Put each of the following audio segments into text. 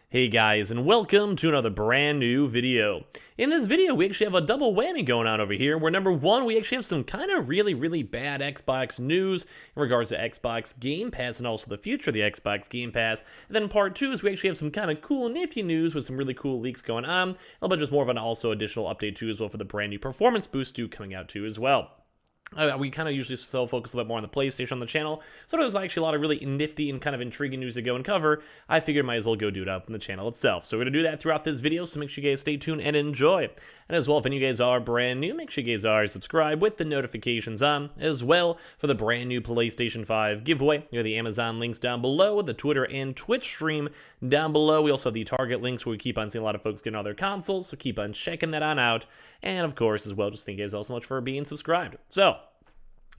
Hey guys, and welcome to another brand new video. In this video, we actually have a double whammy going on over here, where number one, we actually have some kind of really bad Xbox news in regards to Xbox Game Pass and also the future of the Xbox Game Pass. And then part two is we actually have some kind of cool nifty news with some really cool leaks going on, but just more of an also additional update too as well for the brand new Performance Boost 2 coming out too as well. We kind of usually still focus a little bit more on the PlayStation on the channel, so there's actually a lot of really nifty and kind of intriguing news to go and cover. I figured I might as well go do it up on the channel itself. So we're going to do that throughout this video, so make sure you guys stay tuned and enjoy. And as well, if any of you guys are brand new, make sure you guys are subscribed with the notifications on, as well for the brand new PlayStation 5 giveaway. You have the Amazon links down below, the Twitter and Twitch stream down below. We also have the Target links where we keep on seeing a lot of folks getting all their consoles, so keep on checking that on out. And of course, as well, just thank you guys all so much for being subscribed. So,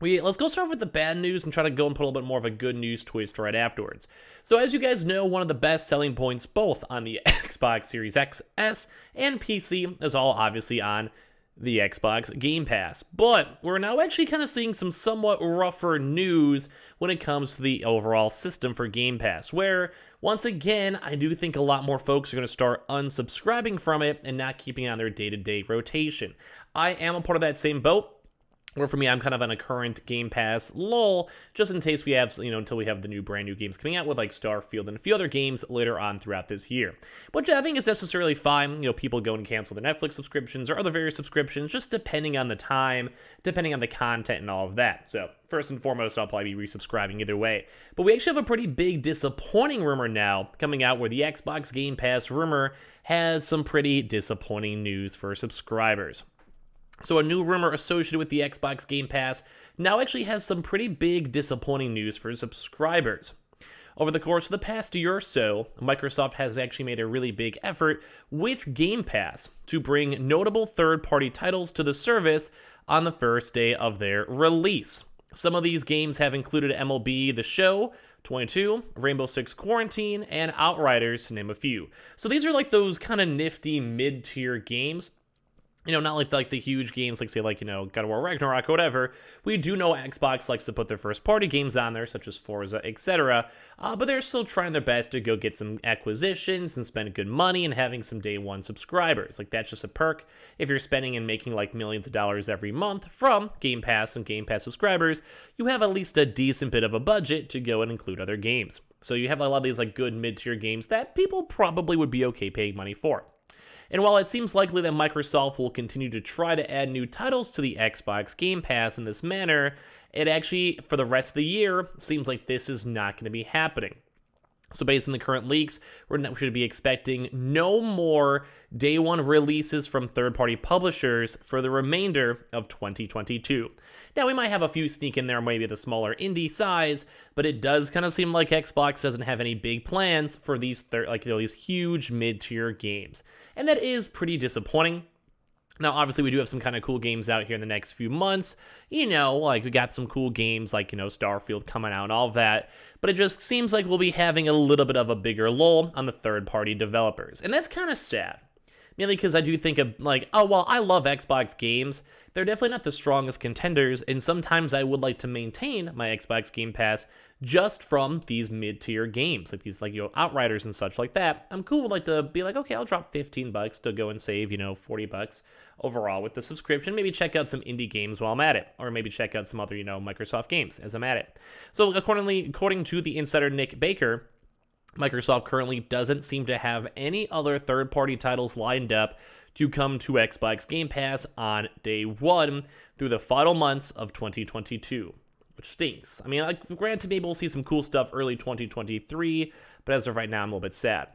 let's go start with the bad news and try to go and put a little bit more of a good news twist right afterwards. So as you guys know, one of the best selling points both on the Xbox Series XS and PC is all obviously on the Xbox Game Pass. But we're now actually kind of seeing some somewhat rougher news when it comes to the overall system for Game Pass, where once again, I do think a lot more folks are going to start unsubscribing from it and not keeping on their day-to-day rotation. I am a part of that same boat. Or for me, I'm kind of on a current Game Pass lull, just in case we have, until we have the new brand new games coming out with like Starfield and a few other games later on throughout this year. Which I think is necessarily fine. People go and cancel their Netflix subscriptions or other various subscriptions, just depending on the time, depending on the content and all of that. So first and foremost, I'll probably be resubscribing either way. But we actually have a pretty big disappointing rumor now coming out where the Xbox Game Pass rumor has some pretty disappointing news for subscribers. So a new rumor associated with the Xbox Game Pass now actually has some pretty big disappointing news for subscribers. Over the course of the past year or so, Microsoft has actually made a really big effort with Game Pass to bring notable third-party titles to the service on the first day of their release. Some of these games have included MLB The Show 22, Rainbow Six Quarantine, and Outriders, to name a few. So these are like those kind of nifty mid-tier games. Not like the huge games like, say, God of War Ragnarok or whatever. We do know Xbox likes to put their first-party games on there, such as Forza, etc., but they're still trying their best to go get some acquisitions and spend good money and having some day-one subscribers. Like, that's just a perk. If you're spending and making, millions of dollars every month from Game Pass and Game Pass subscribers, you have at least a decent bit of a budget to go and include other games. So you have a lot of these, good mid-tier games that people probably would be okay paying money for. And while it seems likely that Microsoft will continue to try to add new titles to the Xbox Game Pass in this manner, it actually, for the rest of the year, seems like this is not going to be happening. So based on the current leaks, we should be expecting no more day one releases from third-party publishers for the remainder of 2022. Now, we might have a few sneak in there, maybe the smaller indie size, but it does kind of seem like Xbox doesn't have any big plans for these these huge mid-tier games. And that is pretty disappointing. Now, obviously, we do have some kind of cool games out here in the next few months. We got some cool games like, Starfield coming out and all of that. But it just seems like we'll be having a little bit of a bigger lull on the third-party developers. And that's kind of sad. Mainly because I do think of, I love Xbox games. They're definitely not the strongest contenders, and sometimes I would like to maintain my Xbox Game Pass just from these mid-tier games, like these, Outriders and such like that. I'm cool with, to be okay, I'll drop $15 to go and save, $40 overall with the subscription. Maybe check out some indie games while I'm at it, or maybe check out some other, Microsoft games as I'm at it. So according to the insider Nick Baker, Microsoft currently doesn't seem to have any other third-party titles lined up to come to Xbox Game Pass on day one through the final months of 2022, which stinks. I mean, granted, maybe we'll see some cool stuff early 2023, but as of right now, I'm a little bit sad.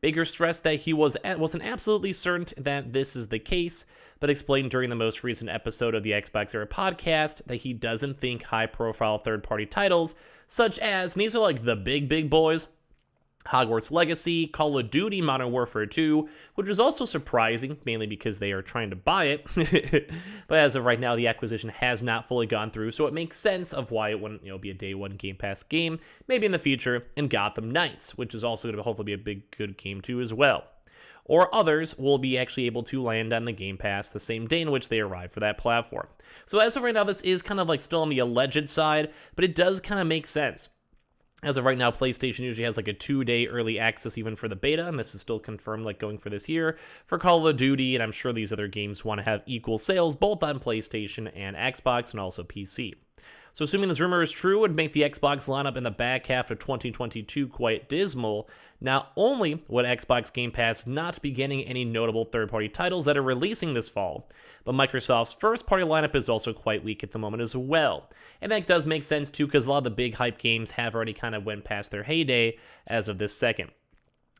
Baker stressed that he wasn't absolutely certain that this is the case, but explained during the most recent episode of the Xbox Era podcast that he doesn't think high-profile third-party titles, such as, and these are the big boys, Hogwarts Legacy, Call of Duty Modern Warfare 2, which is also surprising, mainly because they are trying to buy it. But as of right now, the acquisition has not fully gone through, so it makes sense of why it wouldn't be a day one Game Pass game, maybe in the future, and Gotham Knights, which is also going to hopefully be a good game too as well. Or others will be actually able to land on the Game Pass the same day in which they arrive for that platform. So as of right now, this is kind of still on the alleged side, but it does kind of make sense. As of right now, PlayStation usually has like a 2-day early access even for the beta, and this is still confirmed like going for this year for Call of Duty, and I'm sure these other games want to have equal sales both on PlayStation and Xbox and also PC. So assuming this rumor is true, it would make the Xbox lineup in the back half of 2022 quite dismal. Not only would Xbox Game Pass not be getting any notable third-party titles that are releasing this fall, but Microsoft's first-party lineup is also quite weak at the moment as well. And that does make sense too, because a lot of the big hype games have already kind of went past their heyday as of this second.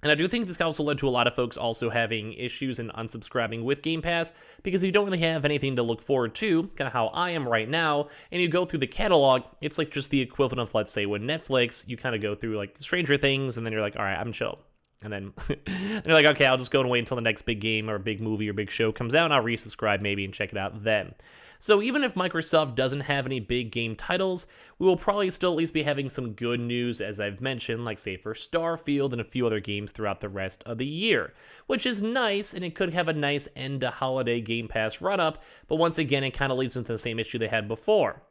And I do think this also led to a lot of folks also having issues and unsubscribing with Game Pass, because you don't really have anything to look forward to, kind of how I am right now, and you go through the catalog, it's like just the equivalent of, let's say, with Netflix, you kind of go through like Stranger Things, and then you're like, all right, I'm chill. And then you're like, okay, I'll just go and wait until the next big game or big movie or big show comes out, and I'll resubscribe maybe and check it out then. So even if Microsoft doesn't have any big game titles, we will probably still at least be having some good news, as I've mentioned, like say for Starfield and a few other games throughout the rest of the year, which is nice, and it could have a nice end to holiday Game Pass run-up, but once again, it kind of leads into the same issue they had before,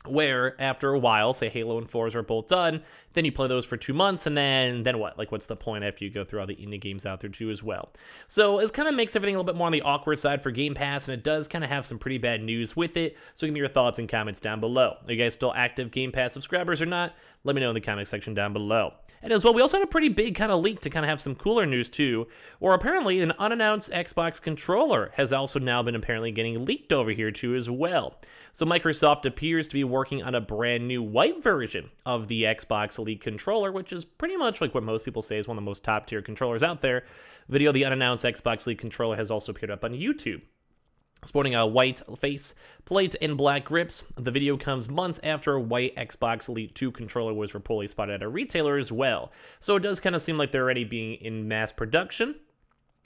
where after a while, say Halo and Forza are both done, then you play those for 2 months, and then what? Like, what's the point after you go through all the indie games out there too as well? So it kind of makes everything a little bit more on the awkward side for Game Pass, and it does kind of have some pretty bad news with it, so give me your thoughts and comments down below. Are you guys still active Game Pass subscribers or not? Let me know in the comment section down below. And as well, we also had a pretty big kind of leak to kind of have some cooler news too, or apparently an unannounced Xbox controller has also now been apparently getting leaked over here too as well. So Microsoft appears to be working on a brand new white version of the Xbox Elite controller, which is pretty much like what most people say is one of the most top tier controllers out there. Video of the unannounced Xbox Elite controller has also appeared up on YouTube. Sporting a white face plate and black grips, the video comes months after a white Xbox Elite 2 controller was reportedly spotted at a retailer as well. So it does kind of seem like they're already being in mass production,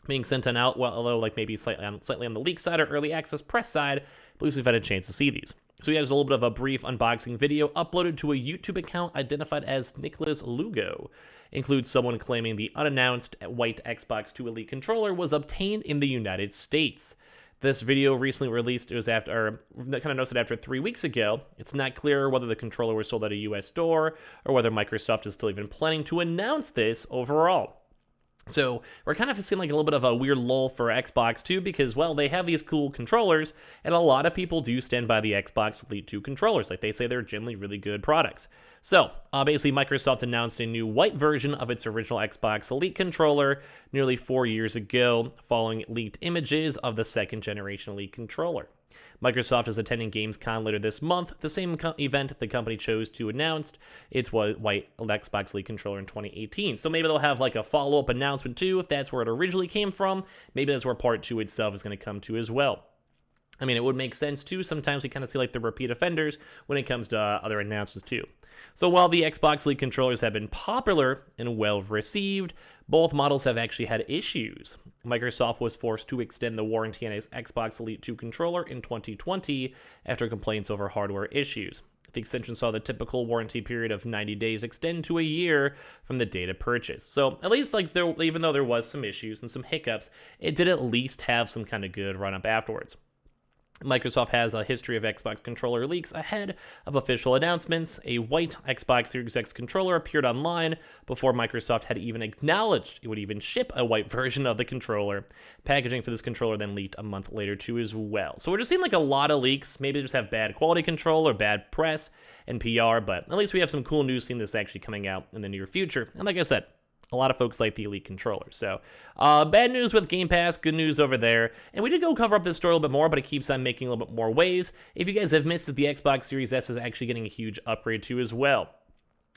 being sent on out, well, although like maybe slightly on the leak side or early access press side, but at least we've had a chance to see these. So we had a little bit of a brief unboxing video uploaded to a YouTube account identified as Nicholas Lugo. Includes someone claiming the unannounced white Xbox 2 Elite controller was obtained in the United States. This video recently released, it was after, or kind of noticed it after 3 weeks ago. It's not clear whether the controller was sold at a US store or whether Microsoft is still even planning to announce this overall. So we're kind of seeing like a little bit of a weird lull for Xbox 2 because, well, they have these cool controllers, and a lot of people do stand by the Xbox Elite 2 controllers. Like, they say they're generally really good products. So, basically, Microsoft announced a new white version of its original Xbox Elite controller nearly 4 years ago, following leaked images of the second-generation Elite controller. Microsoft is attending Gamescom later this month, the same event the company chose to announce its white Xbox Elite controller in 2018. So maybe they'll have like a follow-up announcement too, if that's where it originally came from. Maybe that's where part 2 itself is going to come to as well. I mean, it would make sense too. Sometimes we kind of see like the repeat offenders when it comes to other announcements too. So while the Xbox Elite controllers have been popular and well received, both models have actually had issues. Microsoft was forced to extend the warranty on its Xbox Elite 2 controller in 2020 after complaints over hardware issues. The extension saw the typical warranty period of 90 days extend to a year from the date of purchase. So at least like even though there was some issues and some hiccups, it did at least have some kind of good run-up afterwards. Microsoft has a history of Xbox controller leaks ahead of official announcements. A white Xbox Series X controller appeared online before Microsoft had even acknowledged it would even ship a white version of the controller. Packaging for this controller then leaked a month later too as well. So we're just seeing like a lot of leaks. Maybe they just have bad quality control or bad press and PR, but at least we have some cool news seeing this actually coming out in the near future. And like I said, a lot of folks like the Elite controller. So, bad news with Game Pass, good news over there. And we did go cover up this story a little bit more, but it keeps on making a little bit more waves. If you guys have missed it, the Xbox Series S is actually getting a huge upgrade too as well.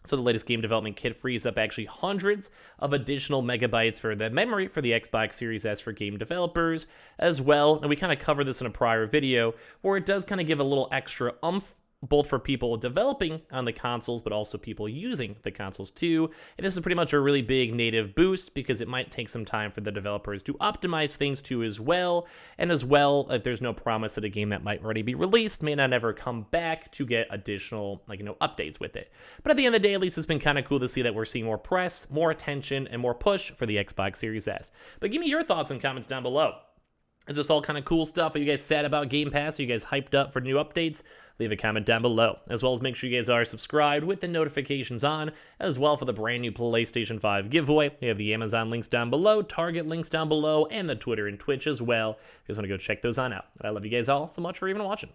So the latest game development kit frees up actually hundreds of additional megabytes for the memory for the Xbox Series S for game developers as well. And we kind of covered this in a prior video where it does kind of give a little extra oomph, both for people developing on the consoles, but also people using the consoles too. And this is pretty much a really big native boost because it might take some time for the developers to optimize things too as well. And as well, there's no promise that a game that might already be released may not ever come back to get additional, updates with it. But at the end of the day, at least it's been kind of cool to see that we're seeing more press, more attention, and more push for the Xbox Series S. But give me your thoughts and comments down below. Is this all kind of cool stuff? Are you guys sad about Game Pass? Are you guys hyped up for new updates? Leave a comment down below, as well as make sure you guys are subscribed with the notifications on, as well for the brand new PlayStation 5 giveaway. We have the Amazon links down below, Target links down below, and the Twitter and Twitch as well. If you guys want to go check those on out. I love you guys all so much for even watching.